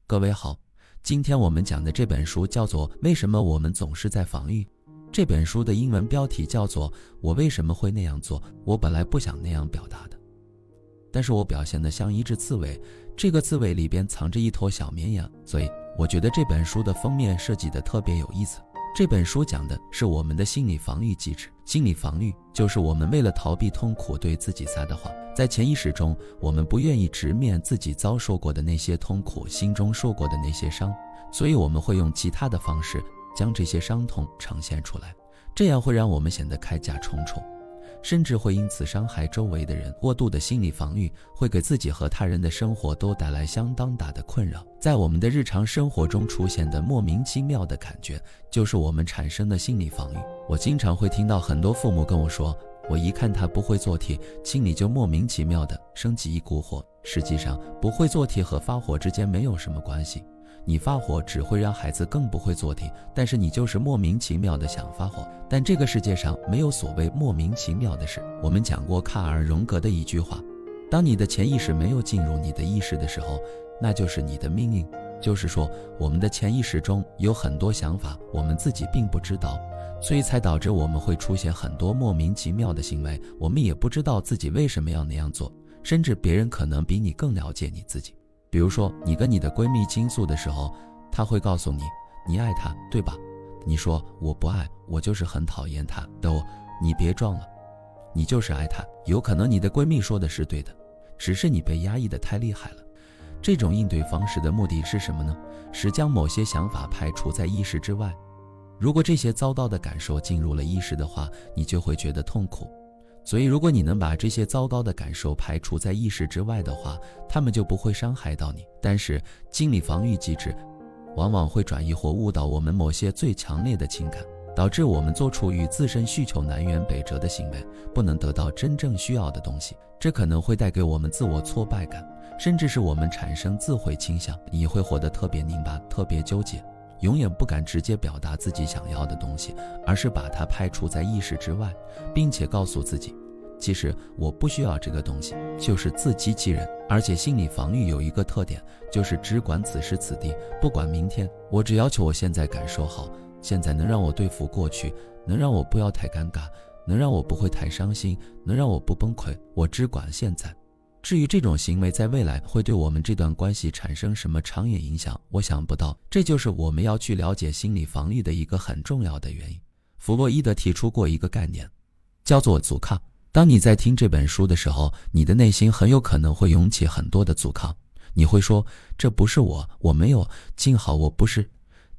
各位好，今天我们讲的这本书叫做《为什么我们总是在防御》。这本书的英文标题叫做《我为什么会那样做？我本来不想那样表达的，但是我表现得像一只刺猬，这个刺猬里边藏着一头小绵羊，所以我觉得这本书的封面设计得特别有意思。这本书讲的是我们的心理防御机制。心理防御就是我们为了逃避痛苦对自己撒的谎，在潜意识中我们不愿意直面自己遭受过的那些痛苦，心中受过的那些伤，所以我们会用其他的方式将这些伤痛呈现出来，这样会让我们显得铠甲重重，甚至会因此伤害周围的人。过度的心理防御会给自己和他人的生活都带来相当大的困扰。在我们的日常生活中出现的莫名其妙的感觉，就是我们产生的心理防御。我经常会听到很多父母跟我说，我一看他不会做题，心里就莫名其妙的升起一股火。实际上，不会做题和发火之间没有什么关系，你发火只会让孩子更不会做题，但是你就是莫名其妙的想发火。但这个世界上没有所谓莫名其妙的事。我们讲过卡尔·荣格的一句话，当你的潜意识没有进入你的意识的时候，那就是你的命运。就是说，我们的潜意识中有很多想法，我们自己并不知道，所以才导致我们会出现很多莫名其妙的行为，我们也不知道自己为什么要那样做，甚至别人可能比你更了解你自己。比如说，你跟你的闺蜜倾诉的时候，她会告诉你，你爱她，对吧？你说我不爱，我就是很讨厌她。你别装了，你就是爱她。有可能你的闺蜜说的是对的，只是你被压抑得太厉害了。这种应对方式的目的是什么呢？是将某些想法排除在意识之外。如果这些糟糕的感受进入了意识的话，你就会觉得痛苦。所以如果你能把这些糟糕的感受排除在意识之外的话，他们就不会伤害到你。但是心理防御机制往往会转移或误导我们某些最强烈的情感，导致我们做出与自身需求南辕北辙的行为，不能得到真正需要的东西。这可能会带给我们自我挫败感，甚至是我们产生自毁倾向。你会活得特别拧巴，特别纠结，永远不敢直接表达自己想要的东西，而是把它排除在意识之外，并且告诉自己，其实我不需要这个东西，就是自欺欺人。而且心理防御有一个特点，就是只管此时此地，不管明天，我只要求我现在感受好，现在能让我对付过去，能让我不要太尴尬，能让我不会太伤心，能让我不崩溃，我只管现在。至于这种行为在未来会对我们这段关系产生什么长远影响，我想不到。这就是我们要去了解心理防御的一个很重要的原因。弗洛伊德提出过一个概念，叫做阻抗。当你在听这本书的时候，你的内心很有可能会涌起很多的阻抗。你会说，这不是我没有，幸好我不是。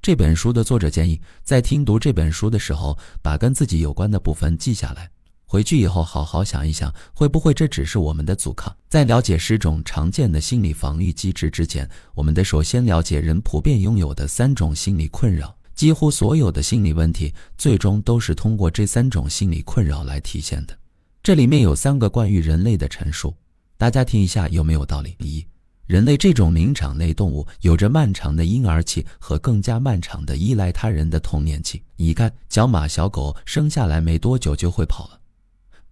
这本书的作者建议，在听读这本书的时候，把跟自己有关的部分记下来，回去以后好好想一想，会不会这只是我们的阻抗。在了解10种常见的心理防御机制之前，我们得首先了解人普遍拥有的3种心理困扰。几乎所有的心理问题最终都是通过这3种心理困扰来体现的。这里面有3个关于人类的陈述，大家听一下有没有道理。1，人类这种灵长类动物有着漫长的婴儿期和更加漫长的依赖他人的童年期。你看，角马小狗生下来没多久就会跑了，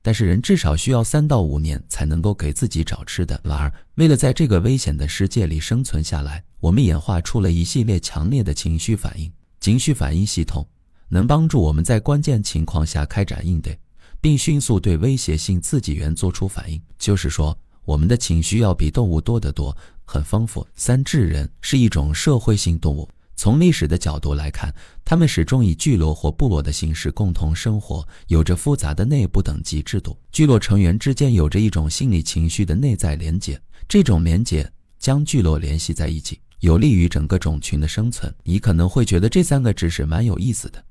但是人至少需要3到5年才能够给自己找吃的。然而，为了在这个危险的世界里生存下来，我们演化出了一系列强烈的情绪反应。情绪反应系统能帮助我们在关键情况下开展应对，并迅速对威胁性刺激源做出反应。就是说，我们的情绪要比动物多得多，很丰富。3，智人是一种社会性动物。从历史的角度来看，他们始终以聚落或部落的形式共同生活，有着复杂的内部等级制度。聚落成员之间有着一种心理情绪的内在连结，这种连结将聚落联系在一起，有利于整个种群的生存。你可能会觉得这3个知识蛮有意思的，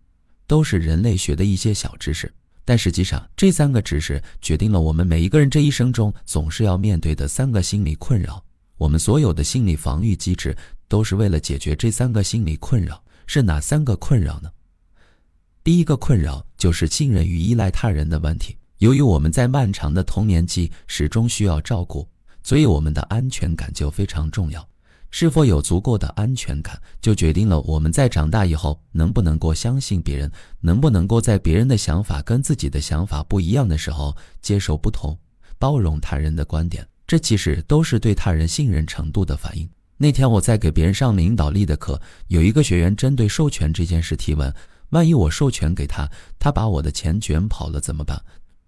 都是人类学的一些小知识，但实际上这3个知识决定了我们每一个人这一生中总是要面对的3个心理困扰。我们所有的心理防御机制都是为了解决这3个心理困扰。是哪3个困扰呢？第一个困扰就是信任与依赖他人的问题。由于我们在漫长的童年期始终需要照顾，所以我们的安全感就非常重要。是否有足够的安全感，就决定了我们在长大以后能不能够相信别人，能不能够在别人的想法跟自己的想法不一样的时候接受不同，包容他人的观点。这其实都是对他人信任程度的反应。那天我在给别人上领导力的课，有一个学员针对授权这件事提问，万一我授权给他，他把我的钱卷跑了怎么办？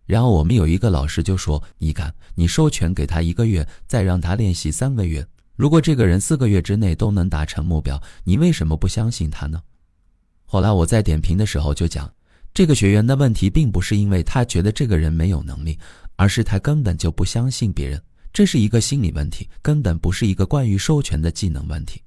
然后我们有一个老师就说，你看，你授权给他1个月，再让他练习3个月，如果这个人4个月之内都能达成目标，你为什么不相信他呢？后来我在点评的时候就讲，这个学员的问题并不是因为他觉得这个人没有能力，而是他根本就不相信别人，这是一个心理问题，根本不是一个关于授权的技能问题。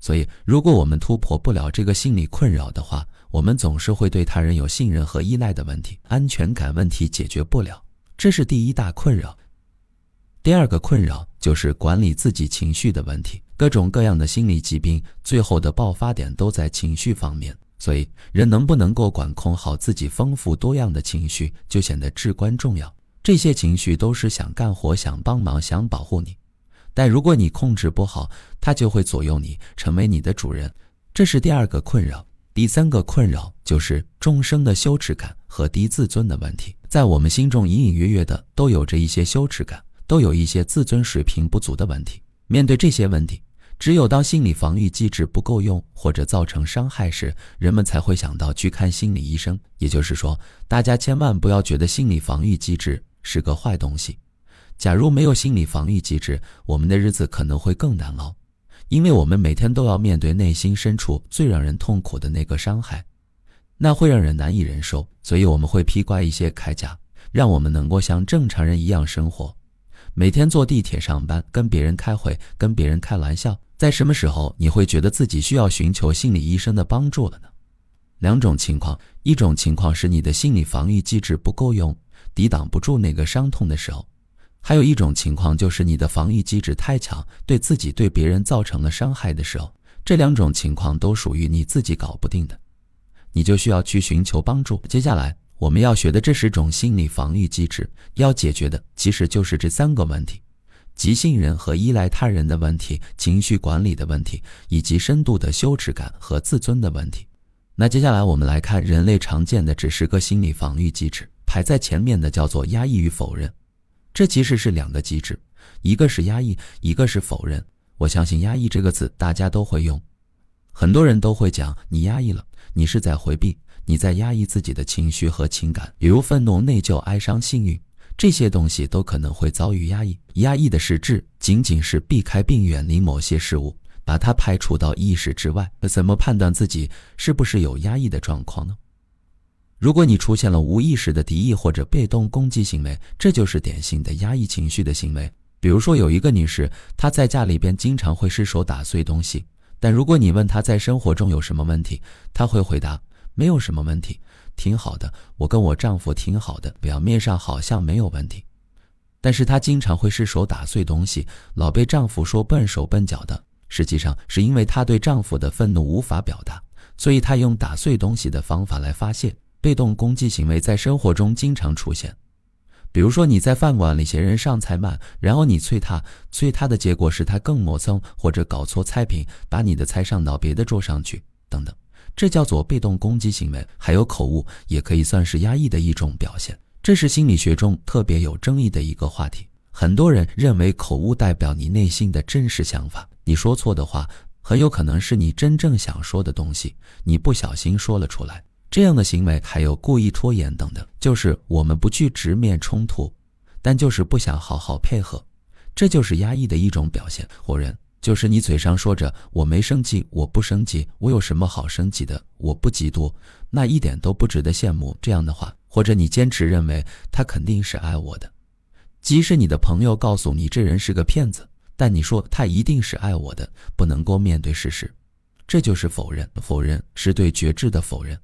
所以如果我们突破不了这个心理困扰的话，我们总是会对他人有信任和依赖的问题，安全感问题解决不了，这是第一大困扰。第二个困扰就是管理自己情绪的问题，各种各样的心理疾病最后的爆发点都在情绪方面，所以人能不能够管控好自己丰富多样的情绪就显得至关重要。这些情绪都是想干活、想帮忙、想保护你，但如果你控制不好，它就会左右你，成为你的主人，这是第二个困扰。第三个困扰就是终生的羞耻感和低自尊的问题，在我们心中隐隐约约的都有着一些羞耻感，都有一些自尊水平不足的问题。面对这些问题，只有当心理防御机制不够用或者造成伤害时，人们才会想到去看心理医生。也就是说，大家千万不要觉得心理防御机制是个坏东西。假如没有心理防御机制，我们的日子可能会更难熬，因为我们每天都要面对内心深处最让人痛苦的那个伤害，那会让人难以忍受，所以我们会披挂一些铠甲，让我们能够像正常人一样生活。每天坐地铁上班，跟别人开会，跟别人开玩笑，在什么时候你会觉得自己需要寻求心理医生的帮助了呢？两种情况，一种情况是你的心理防御机制不够用，抵挡不住那个伤痛的时候，还有一种情况就是你的防御机制太强，对自己对别人造成了伤害的时候。这两种情况都属于你自己搞不定的，你就需要去寻求帮助。接下来我们要学的这10种心理防御机制，要解决的其实就是这3个问题：即信任和依赖他人的问题，情绪管理的问题，以及深度的羞耻感和自尊的问题。那接下来我们来看人类常见的这10个心理防御机制，排在前面的叫做压抑与否认。这其实是2个机制，一个是压抑，一个是否认。我相信压抑这个词大家都会用，很多人都会讲你压抑了，你是在回避，你在压抑自己的情绪和情感，比如愤怒、内疚、哀伤、幸运，这些东西都可能会遭遇压抑。压抑的实质仅仅是避开并远离某些事物，把它排除到意识之外。怎么判断自己是不是有压抑的状况呢？如果你出现了无意识的敌意或者被动攻击行为，这就是典型的压抑情绪的行为。比如说有一个女士，她在家里边经常会失手打碎东西，但如果你问她在生活中有什么问题，她会回答没有什么问题，挺好的，我跟我丈夫挺好的，表面上好像没有问题。但是她经常会失手打碎东西，老被丈夫说笨手笨脚的，实际上是因为她对丈夫的愤怒无法表达，所以她用打碎东西的方法来发泄。被动攻击行为在生活中经常出现，比如说你在饭馆里嫌人上菜慢，然后你催他的结果是他更磨蹭，或者搞错菜品，把你的菜上到别的桌上去等等，这叫做被动攻击行为。还有口误也可以算是压抑的一种表现，这是心理学中特别有争议的一个话题。很多人认为口误代表你内心的真实想法，你说错的话很有可能是你真正想说的东西，你不小心说了出来。这样的行为还有故意拖延等等，就是我们不去直面冲突，但就是不想好好配合，这就是压抑的一种表现。否认就是你嘴上说着我没生气，我不生气，我有什么好生气的，我不嫉妒，那一点都不值得羡慕，这样的话，或者你坚持认为他肯定是爱我的，即使你的朋友告诉你这人是个骗子，但你说他一定是爱我的，不能够面对事实，这就是否认。否认是对觉知的否认，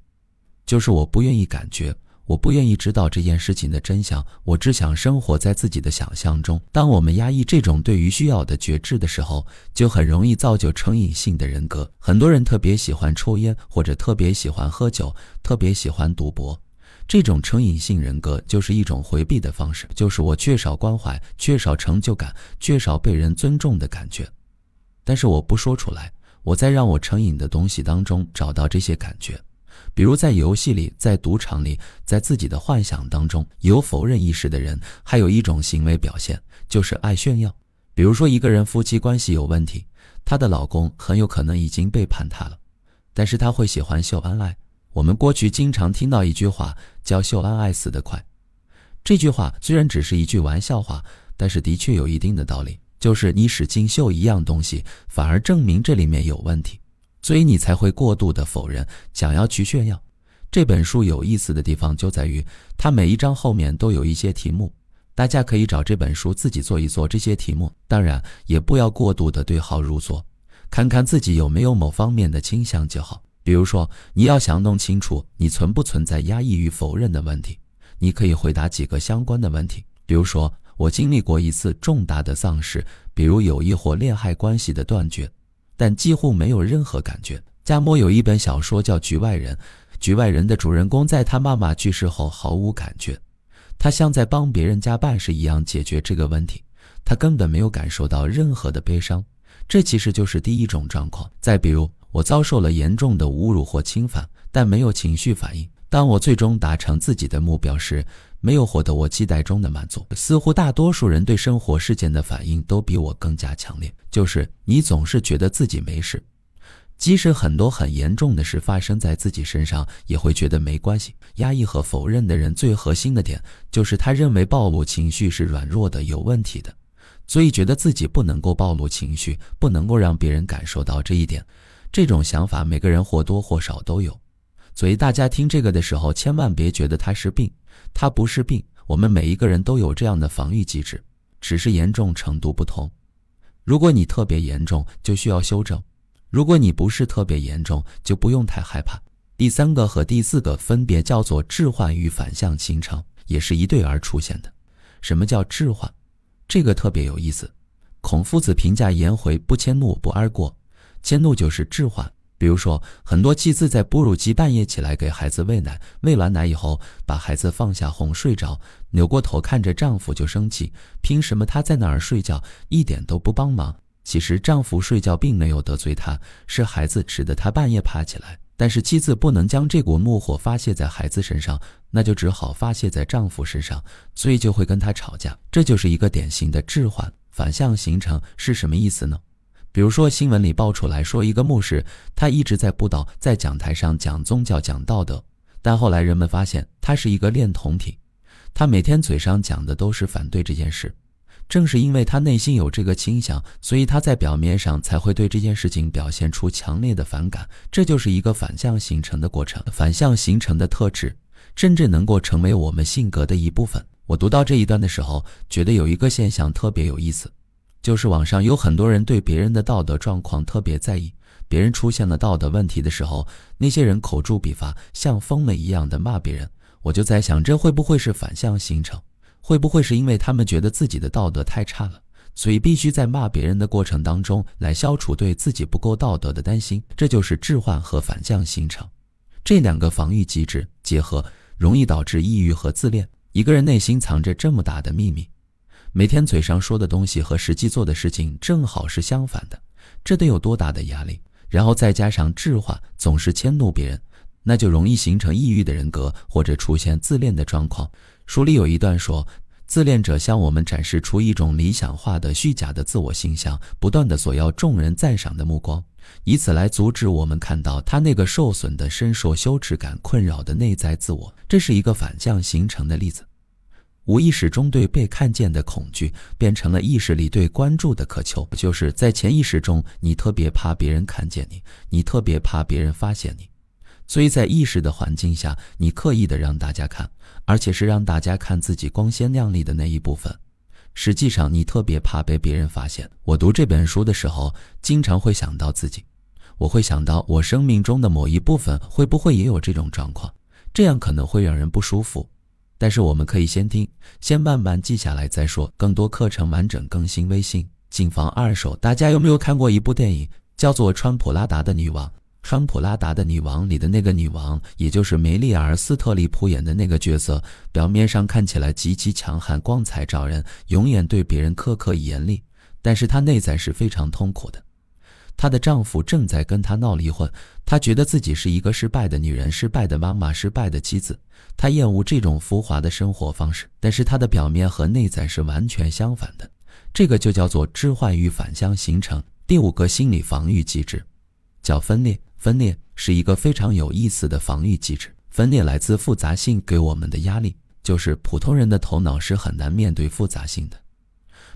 就是我不愿意感觉，我不愿意知道这件事情的真相，我只想生活在自己的想象中。当我们压抑这种对于需要的觉知的时候，就很容易造就成瘾性的人格。很多人特别喜欢抽烟，或者特别喜欢喝酒，特别喜欢赌博，这种成瘾性人格就是一种回避的方式，就是我缺少关怀，缺少成就感，缺少被人尊重的感觉，但是我不说出来，我在让我成瘾的东西当中找到这些感觉。比如在游戏里，在赌场里，在自己的幻想当中。有否认意识的人还有一种行为表现，就是爱炫耀。比如说一个人夫妻关系有问题，她的老公很有可能已经背叛她了，但是她会喜欢秀恩爱。我们过去经常听到一句话叫秀恩爱死得快，这句话虽然只是一句玩笑话，但是的确有一定的道理，就是你使劲秀一样东西，反而证明这里面有问题，所以你才会过度的否认，想要去炫耀。这本书有意思的地方就在于，它每一章后面都有一些题目，大家可以找这本书自己做一做这些题目，当然也不要过度的对号入座，看看自己有没有某方面的倾向就好。比如说，你要想弄清楚你存不存在压抑与否认的问题，你可以回答几个相关的问题。比如说，我经历过一次重大的丧事，比如友谊或恋爱关系的断绝，但几乎没有任何感觉。加莫有一本小说叫《局外人》，局外人的主人公在他妈妈去世后毫无感觉，他像在帮别人家办事一样解决这个问题，他根本没有感受到任何的悲伤。这其实就是第一种状况。再比如，我遭受了严重的侮辱或侵犯，但没有情绪反应。当我最终达成自己的目标时，没有获得我期待中的满足。似乎大多数人对生活事件的反应都比我更加强烈，就是你总是觉得自己没事，即使很多很严重的事发生在自己身上，也会觉得没关系。压抑和否认的人最核心的点，就是他认为暴露情绪是软弱的、有问题的，所以觉得自己不能够暴露情绪，不能够让别人感受到这一点。这种想法每个人或多或少都有，所以大家听这个的时候千万别觉得它是病，它不是病，我们每一个人都有这样的防御机制，只是严重程度不同。如果你特别严重，就需要修正；如果你不是特别严重，就不用太害怕。第三个和第四个分别叫做置换与反向形成，也是一对而出现的。什么叫置换？这个特别有意思。孔夫子评价颜回不迁怒不贰过，迁怒就是置换。比如说，很多妻子在哺乳期半夜起来给孩子喂奶，喂完奶以后把孩子放下哄睡着，扭过头看着丈夫就生气，凭什么他在那儿睡觉一点都不帮忙？其实丈夫睡觉并没有得罪他，是孩子使得他半夜爬起来。但是妻子不能将这股怒火发泄在孩子身上，那就只好发泄在丈夫身上，所以就会跟他吵架。这就是一个典型的置换。反向形成是什么意思呢？比如说新闻里爆出来说，一个牧师他一直在布道，在讲台上讲宗教讲道德，但后来人们发现他是一个恋童癖，他每天嘴上讲的都是反对这件事。正是因为他内心有这个倾向，所以他在表面上才会对这件事情表现出强烈的反感。这就是一个反向形成的过程。反向形成的特质甚至能够成为我们性格的一部分。我读到这一段的时候，觉得有一个现象特别有意思，就是网上有很多人对别人的道德状况特别在意，别人出现了道德问题的时候，那些人口诛笔伐，像疯了一样的骂别人。我就在想，这会不会是反向形成？会不会是因为他们觉得自己的道德太差了，所以必须在骂别人的过程当中来消除对自己不够道德的担心？这就是置换和反向形成。这两个防御机制结合，容易导致抑郁和自恋。一个人内心藏着这么大的秘密，每天嘴上说的东西和实际做的事情正好是相反的，这得有多大的压力？然后再加上置换，总是迁怒别人，那就容易形成抑郁的人格，或者出现自恋的状况。书里有一段说，自恋者向我们展示出一种理想化的虚假的自我形象，不断地索要众人赞赏的目光，以此来阻止我们看到他那个受损的深受羞耻感困扰的内在自我。这是一个反向形成的例子。无意识中对被看见的恐惧变成了意识里对关注的渴求，就是在潜意识中你特别怕别人看见你，你特别怕别人发现你，所以在意识的环境下，你刻意的让大家看，而且是让大家看自己光鲜亮丽的那一部分。实际上你特别怕被别人发现。我读这本书的时候，经常会想到自己，我会想到我生命中的某一部分会不会也有这种状况，这样可能会让人不舒服。但是我们可以先听，先慢慢记下来再说。更多课程完整更新微信谨防二手。大家有没有看过一部电影叫做《穿普拉达的女王》？穿普拉达的女王里的那个女王，也就是梅丽尔·斯特里普演的那个角色，表面上看起来极其强悍光彩照人，永远对别人苛刻严厉，但是她内在是非常痛苦的。她的丈夫正在跟她闹离婚，她觉得自己是一个失败的女人，失败的妈妈，失败的妻子。她厌恶这种浮华的生活方式，但是她的表面和内在是完全相反的。这个就叫做置换与反向形成。第5个心理防御机制叫分裂。分裂是一个非常有意思的防御机制。分裂来自复杂性给我们的压力，就是普通人的头脑是很难面对复杂性的。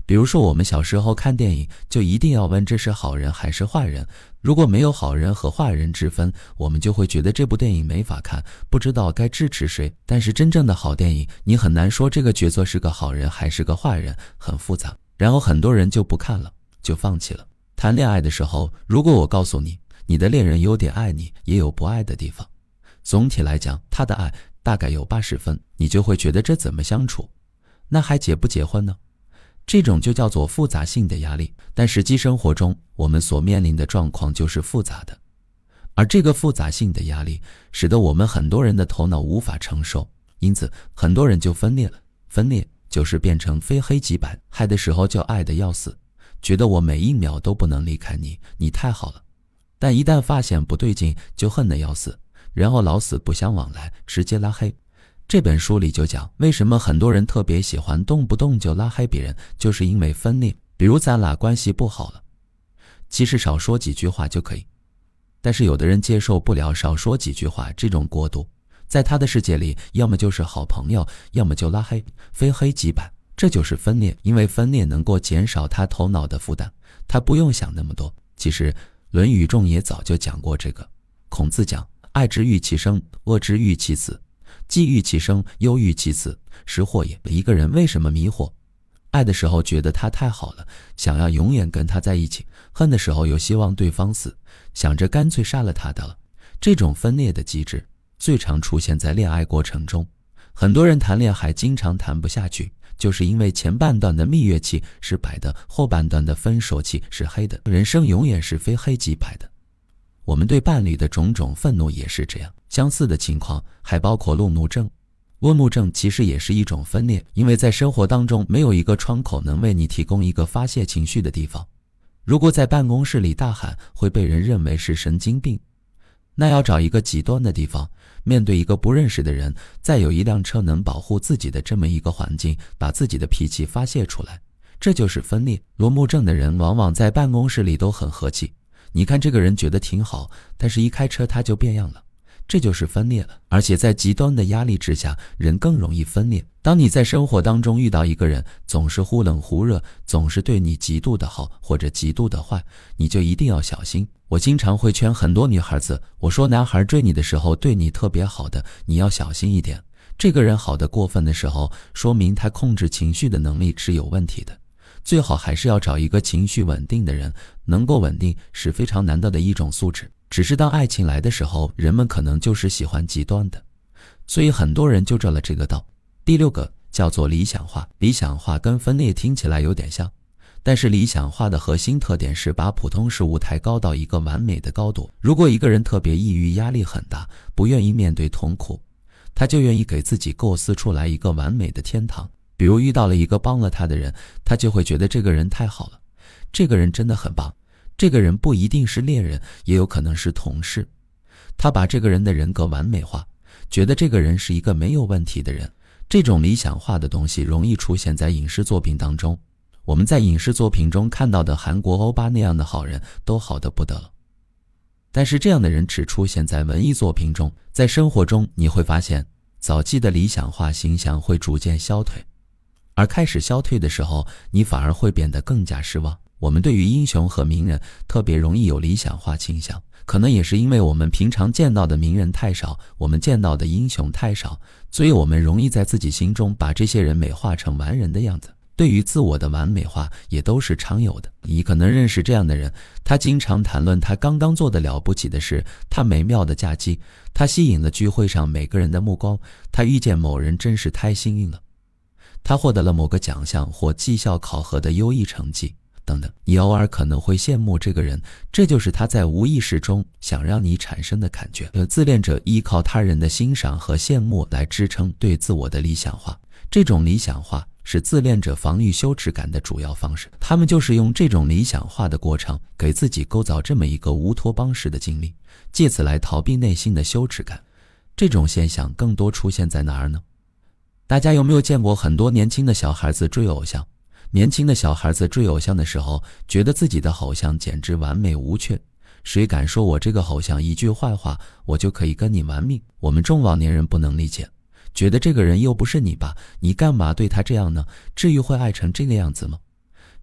比如说我们小时候看电影，就一定要问这是好人还是坏人，如果没有好人和坏人之分，我们就会觉得这部电影没法看，不知道该支持谁。但是真正的好电影，你很难说这个角色是个好人还是个坏人，很复杂，然后很多人就不看了，就放弃了。谈恋爱的时候，如果我告诉你，你的恋人有点爱你，也有不爱的地方，总体来讲他的爱大概有80分，你就会觉得这怎么相处，那还结不结婚呢？这种就叫做复杂性的压力。但实际生活中我们所面临的状况就是复杂的，而这个复杂性的压力使得我们很多人的头脑无法承受，因此很多人就分裂了。分裂就是变成非黑即白，爱的时候就爱得要死，觉得我每一秒都不能离开你，你太好了，但一旦发现不对劲就恨得要死，然后老死不相往来，直接拉黑。这本书里就讲，为什么很多人特别喜欢动不动就拉黑别人，就是因为分裂。比如咱俩关系不好了，其实少说几句话就可以，但是有的人接受不了少说几句话这种过渡，在他的世界里要么就是好朋友，要么就拉黑，非黑即白，这就是分裂。因为分裂能够减少他头脑的负担，他不用想那么多。其实《论语》中也早就讲过这个。孔子讲，爱之欲其生，恶之欲其死，既欲其生，忧欲其死，是惑也。一个人为什么迷惑？爱的时候觉得他太好了，想要永远跟他在一起，恨的时候又希望对方死，想着干脆杀了他的了。这种分裂的机制最常出现在恋爱过程中，很多人谈恋爱经常谈不下去，就是因为前半段的蜜月期是白的，后半段的分手期是黑的。人生永远是非黑即白的。我们对伴侣的种种愤怒也是这样。相似的情况还包括路怒症。路怒症其实也是一种分裂，因为在生活当中没有一个窗口能为你提供一个发泄情绪的地方。如果在办公室里大喊，会被人认为是神经病。那要找一个极端的地方，面对一个不认识的人，再有一辆车能保护自己的这么一个环境，把自己的脾气发泄出来，这就是分裂。路怒症的人往往在办公室里都很和气，你看这个人觉得挺好，但是一开车他就变样了，这就是分裂了。而且在极端的压力之下，人更容易分裂。当你在生活当中遇到一个人总是忽冷忽热，总是对你极度的好或者极度的坏，你就一定要小心。我经常会劝很多女孩子，我说男孩追你的时候对你特别好的，你要小心一点。这个人好的过分的时候，说明他控制情绪的能力是有问题的。最好还是要找一个情绪稳定的人，能够稳定是非常难得的一种素质。只是当爱情来的时候，人们可能就是喜欢极端的，所以很多人就着了这个道。第6个叫做理想化。理想化跟分裂听起来有点像，但是理想化的核心特点是把普通事物抬高到一个完美的高度。如果一个人特别抑郁，压力很大，不愿意面对痛苦，他就愿意给自己构思出来一个完美的天堂。比如遇到了一个帮了他的人，他就会觉得这个人太好了，这个人真的很棒。这个人不一定是恋人，也有可能是同事。他把这个人的人格完美化，觉得这个人是一个没有问题的人。这种理想化的东西容易出现在影视作品当中。我们在影视作品中看到的韩国欧巴那样的好人都好得不得了，但是这样的人只出现在文艺作品中。在生活中你会发现，早期的理想化形象会逐渐消退，而开始消退的时候，你反而会变得更加失望。我们对于英雄和名人特别容易有理想化倾向，可能也是因为我们平常见到的名人太少，我们见到的英雄太少，所以我们容易在自己心中把这些人美化成完人的样子。对于自我的完美化也都是常有的。你可能认识这样的人，他经常谈论他刚刚做的了不起的事，他美妙的假期，他吸引了聚会上每个人的目光，他遇见某人真是太幸运了，他获得了某个奖项或绩效考核的优异成绩等等。你偶尔可能会羡慕这个人，这就是他在无意识中想让你产生的感觉。自恋者依靠他人的欣赏和羡慕来支撑对自我的理想化，这种理想化是自恋者防御羞耻感的主要方式。他们就是用这种理想化的过程给自己构造这么一个乌托邦式的经历，借此来逃避内心的羞耻感。这种现象更多出现在哪儿呢？大家有没有见过很多年轻的小孩子追偶像，年轻的小孩子追偶像的时候，觉得自己的偶像简直完美无缺，谁敢说我这个偶像一句坏话，我就可以跟你玩命？我们中老年人不能理解，觉得这个人又不是你爸，你干嘛对他这样呢？至于会爱成这个样子吗？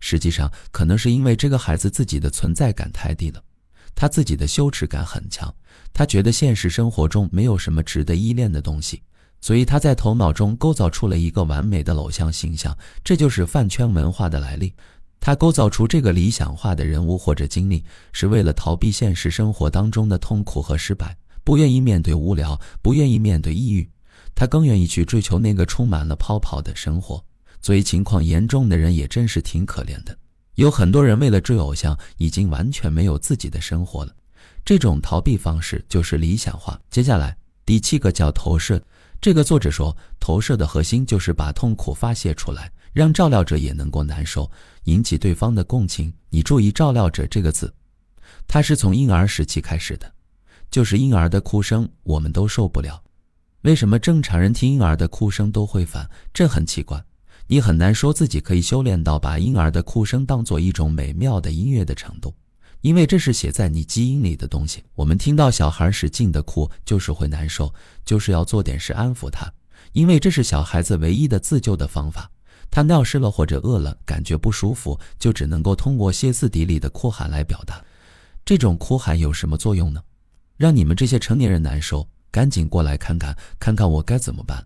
实际上，可能是因为这个孩子自己的存在感太低了，他自己的羞耻感很强，他觉得现实生活中没有什么值得依恋的东西，所以他在头脑中构造出了一个完美的偶像形象，这就是饭圈文化的来历。他构造出这个理想化的人物或者经历，是为了逃避现实生活当中的痛苦和失败，不愿意面对无聊，不愿意面对抑郁，他更愿意去追求那个充满了泡泡的生活。所以情况严重的人也真是挺可怜的，有很多人为了追偶像，已经完全没有自己的生活了。这种逃避方式就是理想化。接下来第7个叫投射。这个作者说，投射的核心就是把痛苦发泄出来，让照料者也能够难受，引起对方的共情。你注意照料者这个字，它是从婴儿时期开始的，就是婴儿的哭声我们都受不了。为什么正常人听婴儿的哭声都会烦？这很奇怪。你很难说自己可以修炼到把婴儿的哭声当作一种美妙的音乐的程度，因为这是写在你基因里的东西。我们听到小孩使劲的哭，就是会难受，就是要做点事安抚他，因为这是小孩子唯一的自救的方法。他尿湿了或者饿了，感觉不舒服，就只能够通过歇斯底里的哭喊来表达。这种哭喊有什么作用呢？让你们这些成年人难受，赶紧过来看看，看看我该怎么办。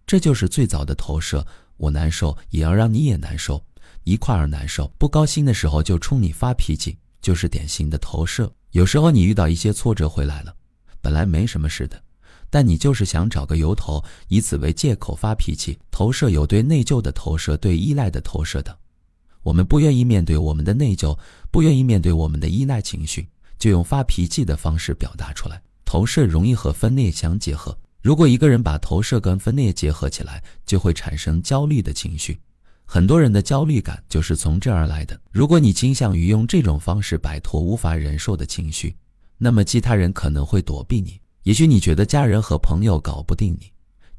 这就是最早的投射，我难受也要让你也难受，一块儿难受。不高兴的时候就冲你发脾气，就是典型的投射。有时候你遇到一些挫折回来了，本来没什么事的，但你就是想找个由头，以此为借口发脾气。投射有对内疚的投射，对依赖的投射的。我们不愿意面对我们的内疚，不愿意面对我们的依赖情绪，就用发脾气的方式表达出来。投射容易和分裂相结合，如果一个人把投射跟分裂结合起来，就会产生焦虑的情绪。很多人的焦虑感就是从这儿来的。如果你倾向于用这种方式摆脱无法忍受的情绪，那么其他人可能会躲避你。也许你觉得家人和朋友搞不定你，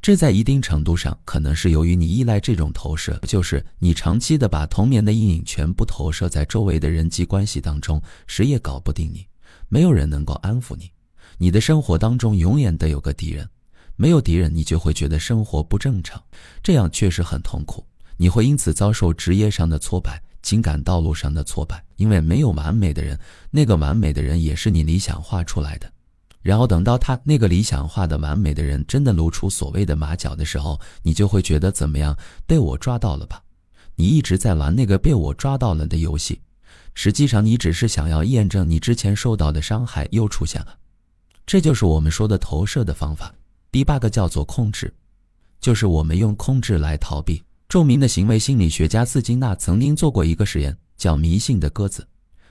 这在一定程度上可能是由于你依赖这种投射，就是你长期的把童年的阴影全部投射在周围的人际关系当中，谁也搞不定你，没有人能够安抚你。你的生活当中永远得有个敌人，没有敌人你就会觉得生活不正常，这样确实很痛苦。你会因此遭受职业上的挫败，情感道路上的挫败，因为没有完美的人，那个完美的人也是你理想化出来的。然后等到他那个理想化的完美的人真的露出所谓的马脚的时候，你就会觉得怎么样？被我抓到了吧？你一直在玩那个被我抓到了的游戏，实际上你只是想要验证你之前受到的伤害又出现了。这就是我们说的投射的方法。第8个叫做控制，就是我们用控制来逃避。著名的行为心理学家斯金纳曾经做过一个实验，叫迷信的鸽子。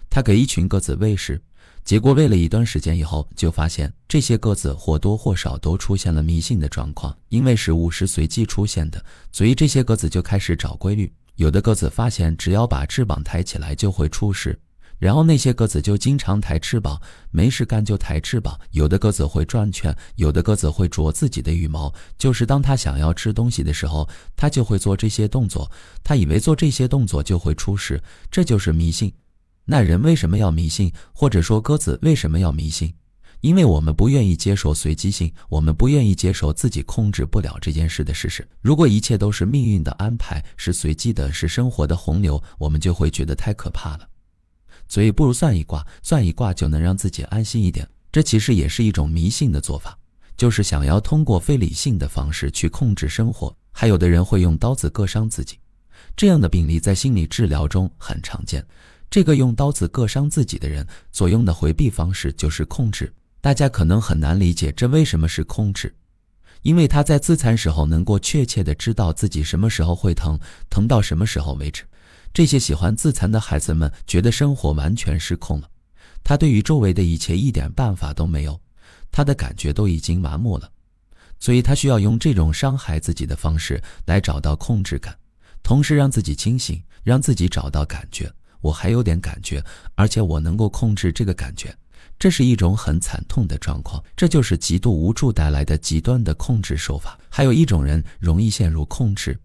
他给一群鸽子喂食，结果喂了一段时间以后，就发现这些鸽子或多或少都出现了迷信的状况。因为食物是随机出现的，所以这些鸽子就开始找规律。有的鸽子发现只要把翅膀抬起来就会出事，然后那些鸽子就经常抬翅膀，没事干就抬翅膀。有的鸽子会转圈，有的鸽子会啄自己的羽毛，就是当它想要吃东西的时候，它就会做这些动作，它以为做这些动作就会出事，这就是迷信。那人为什么要迷信，或者说鸽子为什么要迷信？因为我们不愿意接受随机性，我们不愿意接受自己控制不了这件事的事实。如果一切都是命运的安排，是随机的，是生活的洪流，我们就会觉得太可怕了。所以不如算一卦，算一卦就能让自己安心一点。这其实也是一种迷信的做法，就是想要通过非理性的方式去控制生活。还有的人会用刀子割伤自己，这样的病例在心理治疗中很常见。这个用刀子割伤自己的人所用的回避方式就是控制。大家可能很难理解这为什么是控制，因为他在自残时候能够确切地知道自己什么时候会疼，疼到什么时候为止。这些喜欢自残的孩子们觉得生活完全失控了，他对于周围的一切一点办法都没有，他的感觉都已经麻木了，所以他需要用这种伤害自己的方式来找到控制感，同时让自己清醒，让自己找到感觉，我还有点感觉，而且我能够控制这个感觉。这是一种很惨痛的状况，这就是极度无助带来的极端的控制手法。还有一种人容易陷入控制，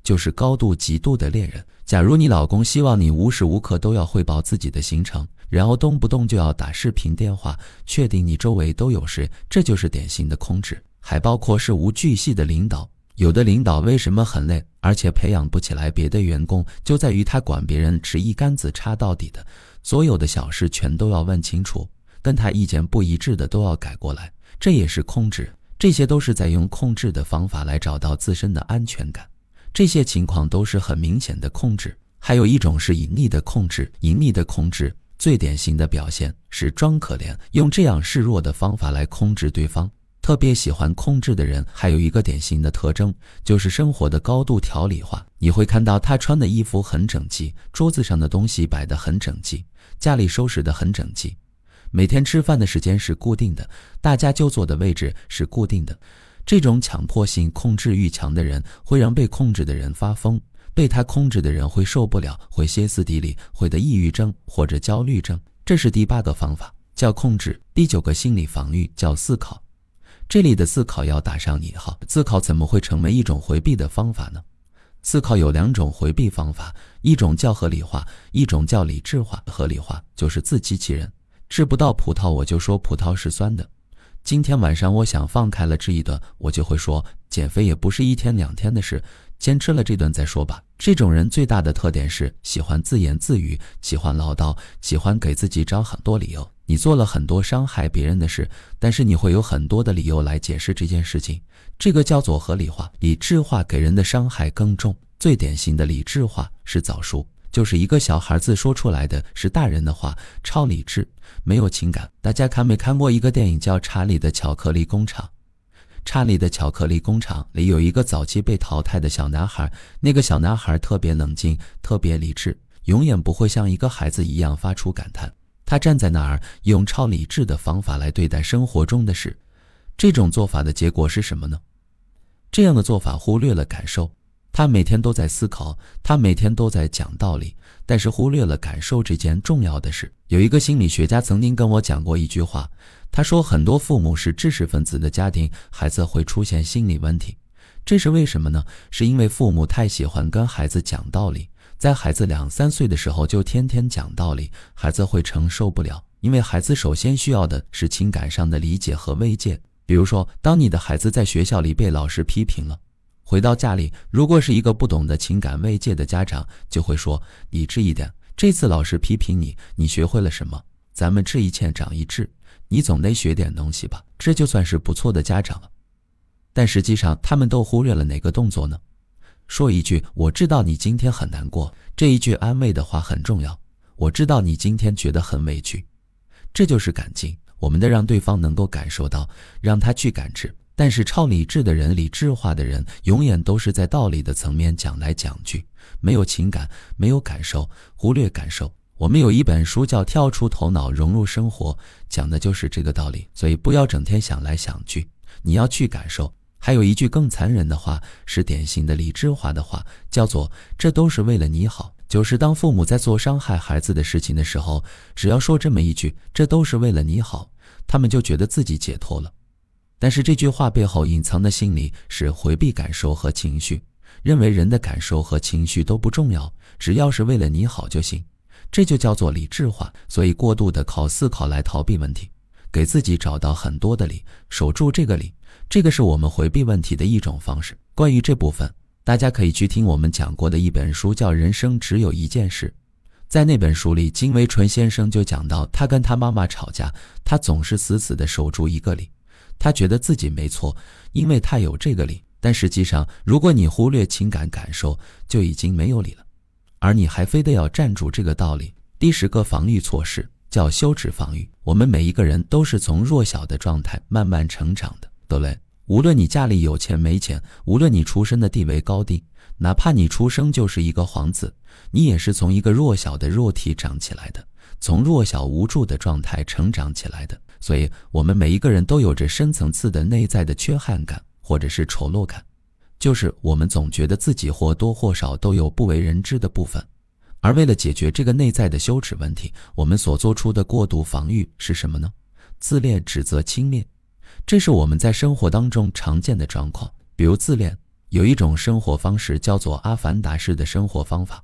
就是高度极度的恋人。假如你老公希望你无时无刻都要汇报自己的行程，然后动不动就要打视频电话，确定你周围都有谁，这就是典型的控制。还包括事无巨细的领导，有的领导为什么很累，而且培养不起来别的员工，就在于他管别人是一竿子插到底的，所有的小事全都要问清楚，跟他意见不一致的都要改过来，这也是控制。这些都是在用控制的方法来找到自身的安全感，这些情况都是很明显的控制。还有一种是隐匿的控制，隐匿的控制最典型的表现是装可怜，用这样示弱的方法来控制对方。特别喜欢控制的人还有一个典型的特征，就是生活的高度条理化。你会看到他穿的衣服很整齐，桌子上的东西摆得很整齐，家里收拾得很整齐，每天吃饭的时间是固定的，大家就坐的位置是固定的。这种强迫性控制欲强的人会让被控制的人发疯，被他控制的人会受不了，会歇斯底里，会得抑郁症或者焦虑症。这是第8个方法，叫控制。第9个心理防御叫思考。这里的思考要打上引号，思考怎么会成为一种回避的方法呢？思考有2种回避方法，一种叫合理化，一种叫理智化。合理化就是自欺欺人，吃不到葡萄我就说葡萄是酸的，今天晚上我想放开了吃一顿，我就会说减肥也不是1天2天的事，先吃了这顿再说吧。这种人最大的特点是喜欢自言自语，喜欢唠叨，喜欢给自己找很多理由。你做了很多伤害别人的事，但是你会有很多的理由来解释这件事情，这个叫做合理化。理智化给人的伤害更重，最典型的理智化是早熟，就是一个小孩子说出来的是大人的话，超理智，没有情感。大家看没看过一个电影叫《查理的巧克力工厂》？查理的巧克力工厂里有一个早期被淘汰的小男孩，那个小男孩特别冷静，特别理智，永远不会像一个孩子一样发出感叹。他站在那儿，用超理智的方法来对待生活中的事。这种做法的结果是什么呢？这样的做法忽略了感受。他每天都在思考，他每天都在讲道理，但是忽略了感受这件重要的事。有一个心理学家曾经跟我讲过一句话，他说很多父母是知识分子的家庭，孩子会出现心理问题。这是为什么呢？是因为父母太喜欢跟孩子讲道理，在孩子2、3岁的时候就天天讲道理，孩子会承受不了，因为孩子首先需要的是情感上的理解和慰藉。比如说，当你的孩子在学校里被老师批评了，回到家里，如果是一个不懂得情感慰藉的家长，就会说理智一点，这次老师批评你，你学会了什么？咱们吃一堑长一智，你总得学点东西吧，这就算是不错的家长了。但实际上他们都忽略了哪个动作呢？说一句我知道你今天很难过，这一句安慰的话很重要。我知道你今天觉得很委屈，这就是感情，我们得让对方能够感受到，让他去感知。但是超理智的人，理智化的人，永远都是在道理的层面讲来讲去，没有情感，没有感受，忽略感受。我们有一本书叫《跳出头脑融入生活》，讲的就是这个道理。所以不要整天想来想去，你要去感受。还有一句更残忍的话，是典型的理智化的话，叫做这都是为了你好。就是当父母在做伤害孩子的事情的时候，只要说这么一句，这都是为了你好，他们就觉得自己解脱了。但是这句话背后隐藏的心理是回避感受和情绪，认为人的感受和情绪都不重要，只要是为了你好就行，这就叫做理智化。所以过度的靠思考来逃避问题，给自己找到很多的理，守住这个理，这个是我们回避问题的一种方式。关于这部分，大家可以去听我们讲过的一本书叫《人生只有一件事》。在那本书里，金维纯先生就讲到，他跟他妈妈吵架，他总是死死地守住一个理，他觉得自己没错，因为他有这个理。但实际上，如果你忽略情感感受，就已经没有理了，而你还非得要站住这个道理。第10个防御措施叫羞耻防御。我们每一个人都是从弱小的状态慢慢成长的，对不对？无论你家里有钱没钱，无论你出身的地位高低，哪怕你出生就是一个皇子，你也是从一个弱小的肉体长起来的，从弱小无助的状态成长起来的。所以我们每一个人都有着深层次的内在的缺憾感或者是丑陋感，就是我们总觉得自己或多或少都有不为人知的部分。而为了解决这个内在的羞耻问题，我们所做出的过度防御是什么呢？自恋、指责、轻蔑。这是我们在生活当中常见的状况。比如自恋，有一种生活方式叫做阿凡达式的生活方法。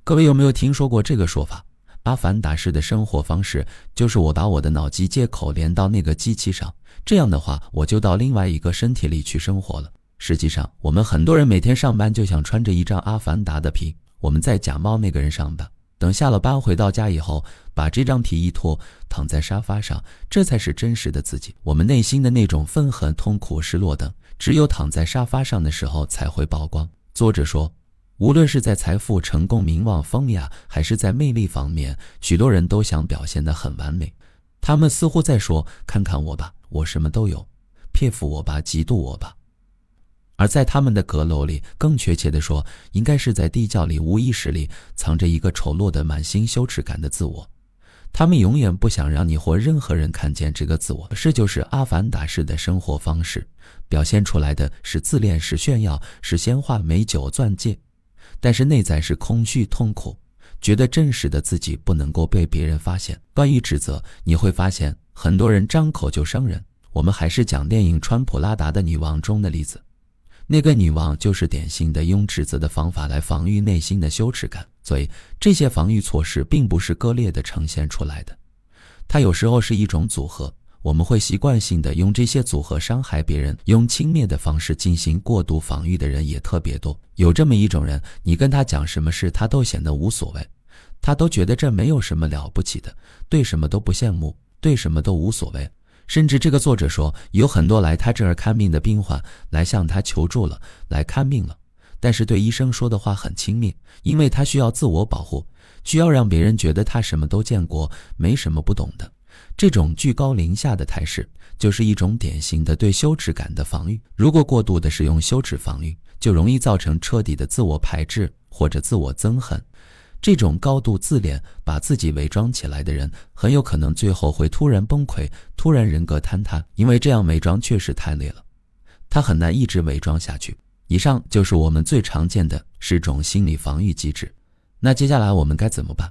各位有没有听说过这个说法？阿凡达式的生活方式就是我把我的脑机接口连到那个机器上，这样的话我就到另外一个身体里去生活了。实际上我们很多人每天上班就想穿着一张阿凡达的皮，我们在假冒那个人上班，等下了班回到家以后，把这张皮一脱，躺在沙发上，这才是真实的自己。我们内心的那种愤恨、痛苦、失落等，只有躺在沙发上的时候才会曝光。作者说，无论是在财富、成功、名望、风雅，还是在魅力方面，许多人都想表现得很完美。他们似乎在说，看看我吧，我什么都有，佩服我吧，嫉妒我吧。而在他们的阁楼里，更确切地说，应该是在地窖里、无意识里藏着一个丑陋的、满心羞耻感的自我。他们永远不想让你或任何人看见这个自我。这就是阿凡达式的生活方式，表现出来的是自恋，是炫耀，是鲜花、美酒、钻戒，但是内在是空虚、痛苦，觉得真实的自己不能够被别人发现。关于指责，你会发现很多人张口就伤人。我们还是讲电影《川普拉达的女王》中的例子。那个女王就是典型的用指责的方法来防御内心的羞耻感，所以这些防御措施并不是割裂的呈现出来的，它有时候是一种组合。我们会习惯性的用这些组合伤害别人，用轻蔑的方式进行过度防御的人也特别多。有这么一种人，你跟他讲什么事他都显得无所谓，他都觉得这没有什么了不起的，对什么都不羡慕，对什么都无所谓。甚至这个作者说，有很多来他这儿看病的病患来向他求助了，来看病了，但是对医生说的话很轻蔑，因为他需要自我保护，需要让别人觉得他什么都见过，没什么不懂的。这种居高临下的态势，就是一种典型的对羞耻感的防御。如果过度的使用羞耻防御，就容易造成彻底的自我排斥或者自我憎恨。这种高度自恋，把自己伪装起来的人，很有可能最后会突然崩溃，突然人格坍塌，因为这样伪装确实太累了，他很难一直伪装下去。以上就是我们最常见的10种心理防御机制。那接下来我们该怎么办？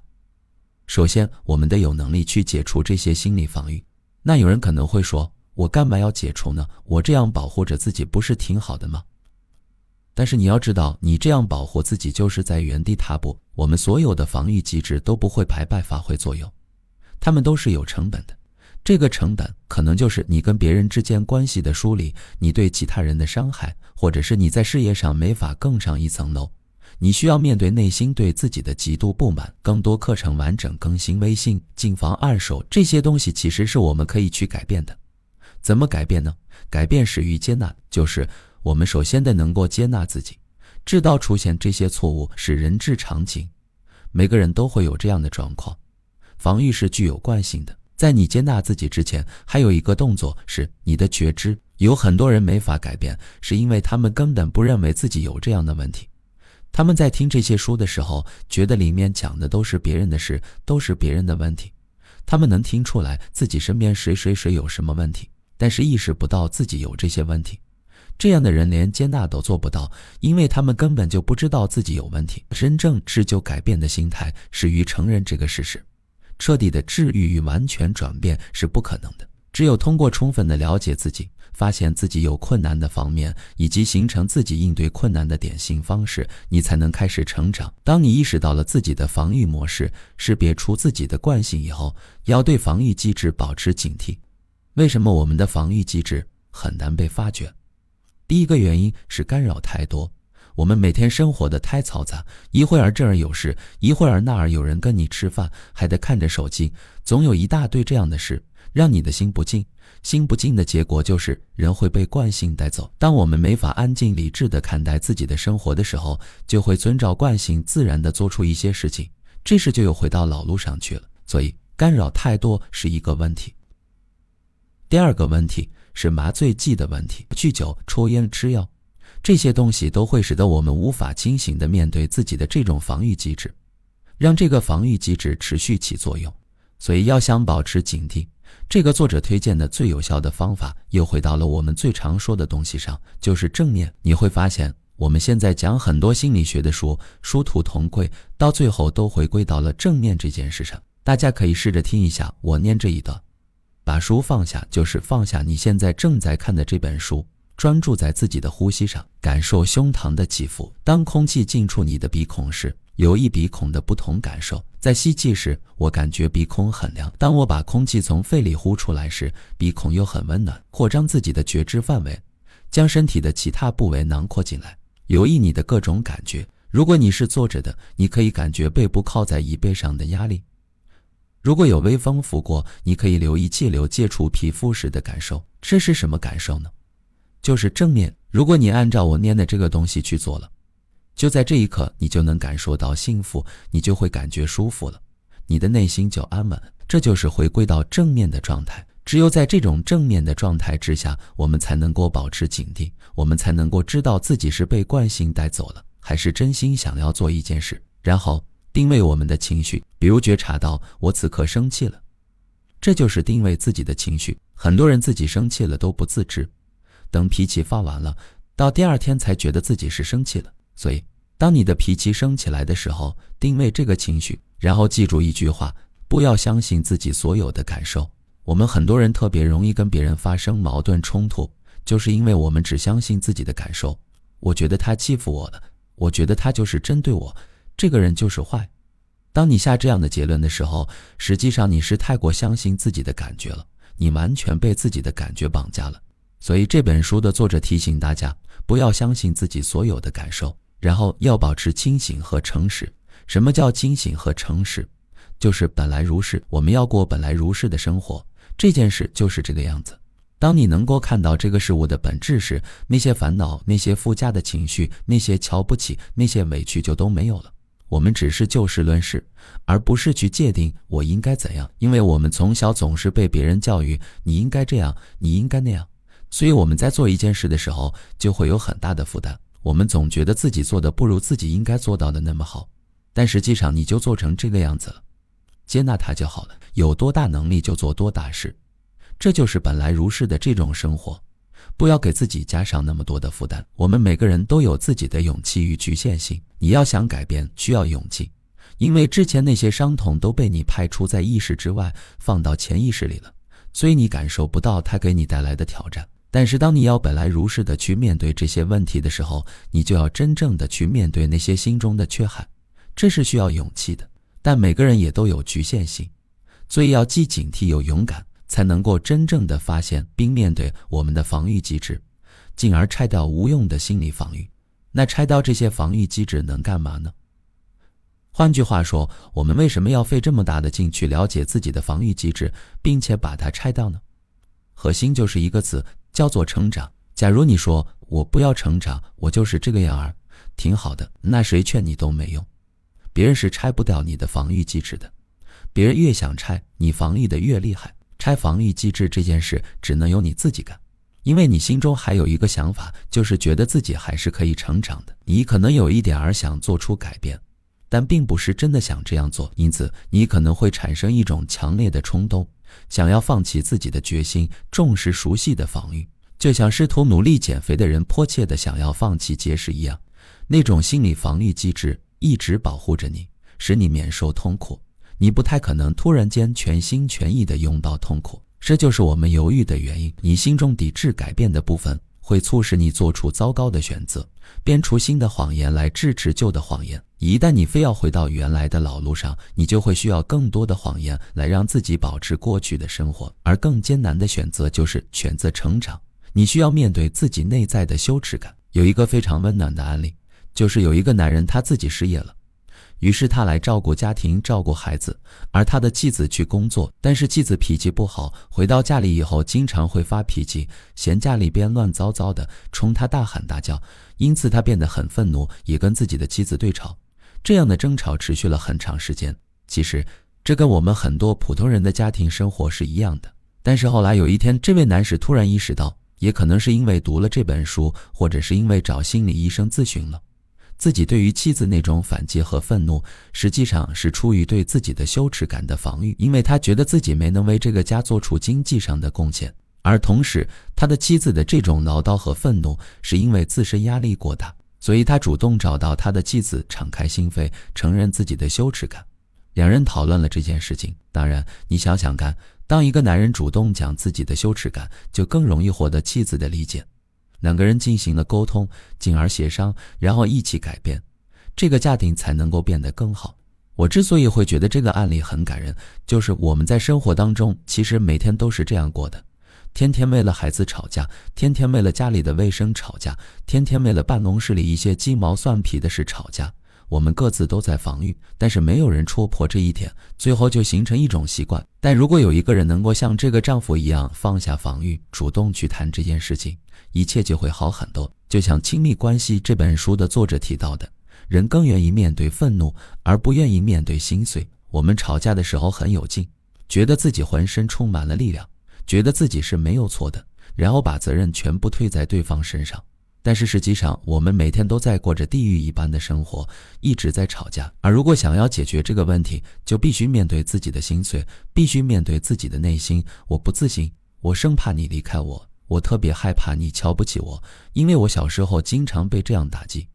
首先，我们得有能力去解除这些心理防御。那有人可能会说，我干嘛要解除呢？我这样保护着自己不是挺好的吗？但是你要知道，你这样保护自己就是在原地踏步。我们所有的防御机制都不会白白发挥作用，它们都是有成本的。这个成本可能就是你跟别人之间关系的梳理，你对其他人的伤害，或者是你在事业上没法更上一层楼。你需要面对内心对自己的极度不满。更多课程完整更新微信，谨防二手。这些东西其实是我们可以去改变的。怎么改变呢？改变始于接纳，就是我们首先得能够接纳自己，知道出现这些错误是人之常情，每个人都会有这样的状况。防御是具有惯性的，在你接纳自己之前，还有一个动作是你的觉知。有很多人没法改变，是因为他们根本不认为自己有这样的问题。他们在听这些书的时候，觉得里面讲的都是别人的事，都是别人的问题。他们能听出来自己身边谁有什么问题，但是意识不到自己有这些问题。这样的人连接纳都做不到，因为他们根本就不知道自己有问题。真正治就改变的心态始于承认这个事实。彻底的治愈与完全转变是不可能的，只有通过充分的了解自己，发现自己有困难的方面，以及形成自己应对困难的典型方式，你才能开始成长。当你意识到了自己的防御模式，识别出自己的惯性以后，要对防御机制保持警惕。为什么我们的防御机制很难被发觉？第一个原因是干扰太多。我们每天生活的太嘈杂，一会儿这儿有事，一会儿那儿有人跟你吃饭，还得看着手机，总有一大堆这样的事，让你的心不静。心不静的结果就是人会被惯性带走。当我们没法安静理智地看待自己的生活的时候，就会遵照惯性自然地做出一些事情，这时就又回到老路上去了。所以干扰太多是一个问题。第二个问题是麻醉剂的问题，酗酒、抽烟、吃药，这些东西都会使得我们无法清醒地面对自己的这种防御机制，让这个防御机制持续起作用。所以要想保持警惕，这个作者推荐的最有效的方法又回到了我们最常说的东西上，就是正念。你会发现我们现在讲很多心理学的书，殊途同归，到最后都回归到了正念这件事上。大家可以试着听一下我念这一段。把书放下，就是放下你现在正在看的这本书，专注在自己的呼吸上，感受胸膛的起伏。当空气进出你的鼻孔时，有一鼻孔的不同感受。在吸气时，我感觉鼻孔很凉；当我把空气从肺里呼出来时，鼻孔又很温暖。扩张自己的觉知范围，将身体的其他部位囊括进来，留意你的各种感觉。如果你是坐着的，你可以感觉背部靠在椅背上的压力。如果有微风拂过，你可以留意气流接触皮肤时的感受。这是什么感受呢？就是正面。如果你按照我念的这个东西去做了，就在这一刻你就能感受到幸福，你就会感觉舒服了，你的内心就安稳。这就是回归到正面的状态。只有在这种正面的状态之下，我们才能够保持警惕，我们才能够知道自己是被惯性带走了，还是真心想要做一件事。然后定位我们的情绪，比如觉察到我此刻生气了，这就是定位自己的情绪。很多人自己生气了都不自知，等脾气发完了，到第二天才觉得自己是生气了。所以当你的脾气升起来的时候，定位这个情绪，然后记住一句话，不要相信自己所有的感受。我们很多人特别容易跟别人发生矛盾冲突，就是因为我们只相信自己的感受。我觉得他欺负我了，我觉得他就是针对我，这个人就是坏。当你下这样的结论的时候，实际上你是太过相信自己的感觉了，你完全被自己的感觉绑架了。所以这本书的作者提醒大家，不要相信自己所有的感受，然后要保持清醒和诚实。什么叫清醒和诚实？就是本来如是，我们要过本来如是的生活，这件事就是这个样子。当你能够看到这个事物的本质时，那些烦恼，那些附加的情绪，那些瞧不起，那些委屈就都没有了。我们只是就事论事，而不是去界定我应该怎样，因为我们从小总是被别人教育你应该这样，你应该那样，所以我们在做一件事的时候就会有很大的负担。我们总觉得自己做的不如自己应该做到的那么好，但实际上你就做成这个样子了，接纳它就好了，有多大能力就做多大事，这就是本来如是的这种生活。不要给自己加上那么多的负担。我们每个人都有自己的勇气与局限性，你要想改变需要勇气，因为之前那些伤痛都被你排除在意识之外，放到潜意识里了，所以你感受不到它给你带来的挑战。但是当你要本来如是的去面对这些问题的时候，你就要真正的去面对那些心中的缺憾，这是需要勇气的。但每个人也都有局限性，所以要既警惕又勇敢，才能够真正的发现并面对我们的防御机制，进而拆掉无用的心理防御。那拆掉这些防御机制能干嘛呢？换句话说，我们为什么要费这么大的劲去了解自己的防御机制，并且把它拆掉呢？核心就是一个字，叫做成长。假如你说我不要成长，我就是这个样儿，挺好的，那谁劝你都没用。别人是拆不掉你的防御机制的，别人越想拆，你防御的越厉害。拆防御机制这件事只能由你自己干，因为你心中还有一个想法，就是觉得自己还是可以成长的。你可能有一点儿想做出改变，但并不是真的想这样做，因此你可能会产生一种强烈的冲动，想要放弃自己的决心，重视熟悉的防御，就像试图努力减肥的人迫切地想要放弃节食一样。那种心理防御机制一直保护着你，使你免受痛苦。你不太可能突然间全心全意地拥抱痛苦，这就是我们犹豫的原因。你心中抵制改变的部分，会促使你做出糟糕的选择，编出新的谎言来支持旧的谎言。一旦你非要回到原来的老路上，你就会需要更多的谎言来让自己保持过去的生活。而更艰难的选择就是选择成长，你需要面对自己内在的羞耻感。有一个非常温暖的案例，就是有一个男人他自己失业了，于是他来照顾家庭，照顾孩子，而他的妻子去工作，但是妻子脾气不好，回到家里以后经常会发脾气，嫌家里边乱糟糟的，冲他大喊大叫，因此他变得很愤怒，也跟自己的妻子对吵。这样的争吵持续了很长时间。其实这跟我们很多普通人的家庭生活是一样的。但是后来有一天，这位男士突然意识到，也可能是因为读了这本书，或者是因为找心理医生咨询了，自己对于妻子那种反击和愤怒，实际上是出于对自己的羞耻感的防御，因为他觉得自己没能为这个家做出经济上的贡献。而同时，他的妻子的这种唠叨和愤怒，是因为自身压力过大，所以他主动找到他的妻子，敞开心扉，承认自己的羞耻感。两人讨论了这件事情。当然，你想想看，当一个男人主动讲自己的羞耻感，就更容易获得妻子的理解。两个人进行了沟通，进而协商，然后一起改变，这个家庭才能够变得更好。我之所以会觉得这个案例很感人，就是我们在生活当中其实每天都是这样过的，天天为了孩子吵架，天天为了家里的卫生吵架，天天为了办公室里一些鸡毛蒜皮的事吵架。我们各自都在防御，但是没有人戳破这一点，最后就形成一种习惯。但如果有一个人能够像这个丈夫一样放下防御，主动去谈这件事情，一切就会好很多。就像《亲密关系》这本书的作者提到的，人更愿意面对愤怒，而不愿意面对心碎。我们吵架的时候很有劲，觉得自己浑身充满了力量，觉得自己是没有错的，然后把责任全部推在对方身上。但是实际上，我们每天都在过着地狱一般的生活，一直在吵架。而如果想要解决这个问题，就必须面对自己的心碎，必须面对自己的内心。我不自信，我生怕你离开我，我特别害怕你瞧不起我，因为我小时候经常被这样打击。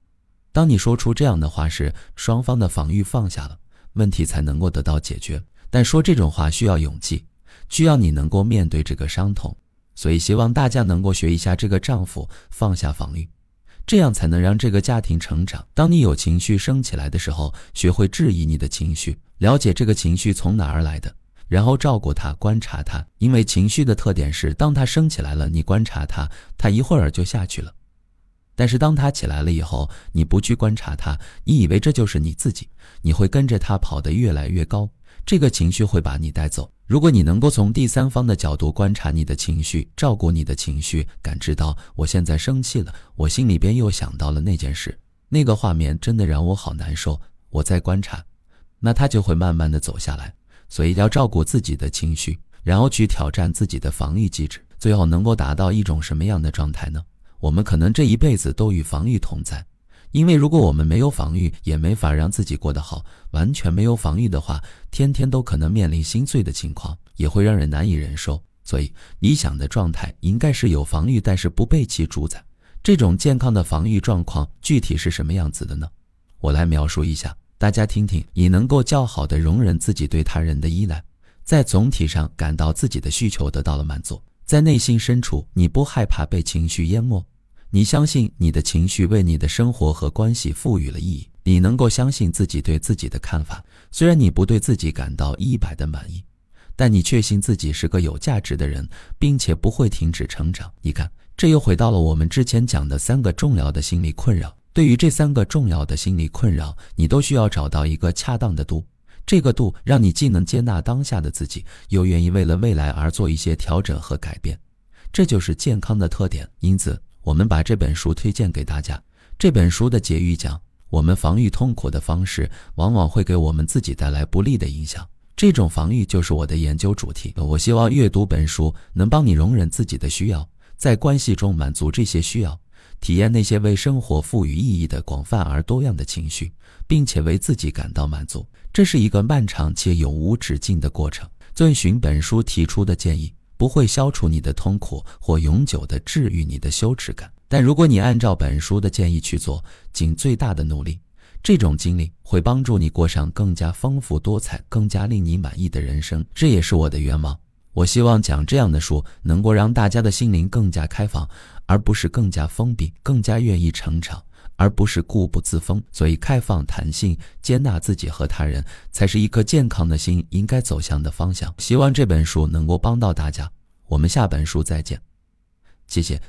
当你说出这样的话时，双方的防御放下了，问题才能够得到解决。但说这种话需要勇气，需要你能够面对这个伤痛。所以希望大家能够学一下这个丈夫放下防御，这样才能让这个家庭成长。当你有情绪升起来的时候，学会质疑你的情绪，了解这个情绪从哪儿来的，然后照顾它，观察它。因为情绪的特点是，当它升起来了，你观察它，它一会儿就下去了。但是当它起来了以后，你不去观察它，你以为这就是你自己，你会跟着它跑得越来越高，这个情绪会把你带走。如果你能够从第三方的角度观察你的情绪，照顾你的情绪，感知到我现在生气了，我心里边又想到了那件事，那个画面真的让我好难受，我在观察，那它就会慢慢的走下来。所以要照顾自己的情绪，然后去挑战自己的防御机制，最后能够达到一种什么样的状态呢？我们可能这一辈子都与防御同在，因为如果我们没有防御，也没法让自己过得好。完全没有防御的话，天天都可能面临心碎的情况，也会让人难以忍受。所以理想的状态应该是有防御，但是不被其主宰。这种健康的防御状况具体是什么样子的呢？我来描述一下，大家听听。你能够较好的容忍自己对他人的依赖，在总体上感到自己的需求得到了满足，在内心深处你不害怕被情绪淹没，你相信你的情绪为你的生活和关系赋予了意义，你能够相信自己对自己的看法。虽然你不对自己感到100%的满意，但你确信自己是个有价值的人，并且不会停止成长。你看，这又回到了我们之前讲的3个重要的心理困扰。对于这3个重要的心理困扰，你都需要找到一个恰当的度，这个度让你既能接纳当下的自己，又愿意为了未来而做一些调整和改变，这就是健康的特点。因此我们把这本书推荐给大家。这本书的结语讲，我们防御痛苦的方式往往会给我们自己带来不利的影响，这种防御就是我的研究主题。我希望阅读本书能帮你容忍自己的需要，在关系中满足这些需要，体验那些为生活赋予意义的广泛而多样的情绪，并且为自己感到满足。这是一个漫长且永无止境的过程。遵循本书提出的建议，不会消除你的痛苦或永久地治愈你的羞耻感，但如果你按照本书的建议去做，尽最大的努力，这种经历会帮助你过上更加丰富多彩、更加令你满意的人生。这也是我的愿望。我希望讲这样的书能够让大家的心灵更加开放，而不是更加封闭，更加愿意成长，而不是固步自封。所以开放、弹性、接纳自己和他人，才是一颗健康的心应该走向的方向。希望这本书能够帮到大家。我们下本书再见，谢谢。